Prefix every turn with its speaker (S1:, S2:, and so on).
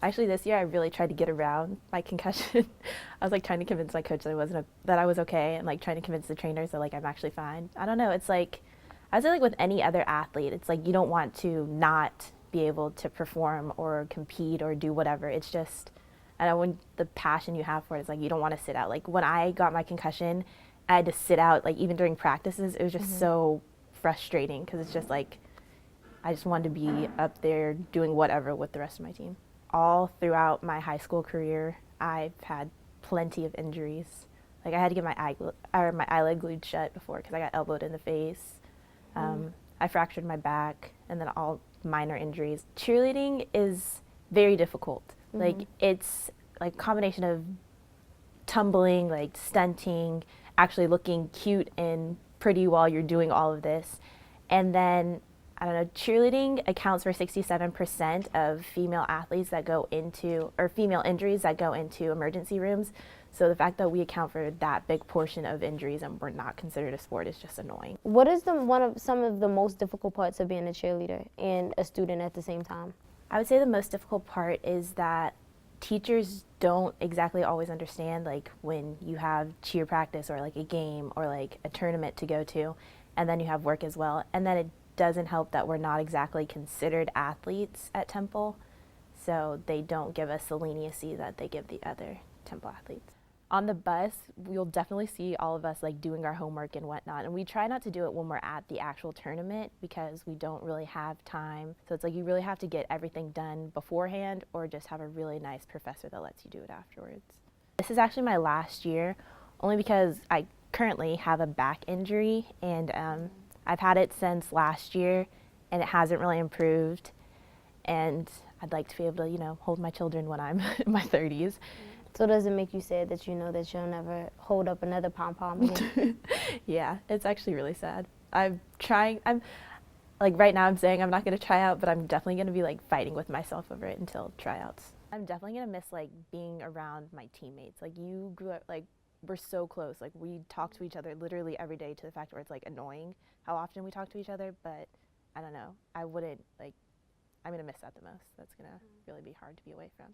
S1: Actually, this year I really tried to get around my concussion. I was like trying to convince my coach that that I was okay, and like trying to convince the trainers that like I'm actually fine. I don't know. It's like I feel like with any other athlete, it's like you don't want to not be able to perform or compete or do whatever. It's just I know when the passion you have for it is like you don't want to sit out. Like when I got my concussion, I had to sit out like even during practices. It was just so frustrating because it's just like I just wanted to be up there doing whatever with the rest of my team. All throughout my high school career, I've had plenty of injuries. Like I had to get my eyelid glued shut before because I got elbowed in the face. I fractured my back, and then all minor injuries. Cheerleading is very difficult. Like it's like a combination of tumbling, like stunting, actually looking cute and pretty while you're doing all of this. And then, I don't know, cheerleading accounts for 67% of female athletes that go into, or female injuries that go into emergency rooms. So the fact that we account for that big portion of injuries and we're not considered a sport is just annoying.
S2: What is one of some of the most difficult parts of being a cheerleader and a student at the same time?
S1: I would say the most difficult part is that teachers don't exactly always understand like when you have cheer practice or like a game or like a tournament to go to, and then you have work as well, and then it doesn't help that we're not exactly considered athletes at Temple, so they don't give us the leniency that they give the other Temple athletes. On the bus, you'll definitely see all of us like doing our homework and whatnot, and we try not to do it when we're at the actual tournament because we don't really have time. So it's like you really have to get everything done beforehand or just have a really nice professor that lets you do it afterwards. This is actually my last year, only because I currently have a back injury, and I've had it since last year and it hasn't really improved, and I'd like to be able to, you know, hold my children when I'm in my 30s.
S2: So does it make you sad that you know that you'll never hold up another pom-pom again?
S1: Yeah, it's actually really sad. I'm like right now I'm saying I'm not going to try out, but I'm definitely going to be like fighting with myself over it until tryouts. I'm definitely going to miss like being around my teammates. Like you grew up, like we're so close. Like we talk to each other literally every day to the fact where it's like annoying how often we talk to each other, but I don't know. I wouldn't like, I'm going to miss that the most. That's going to really be hard to be away from.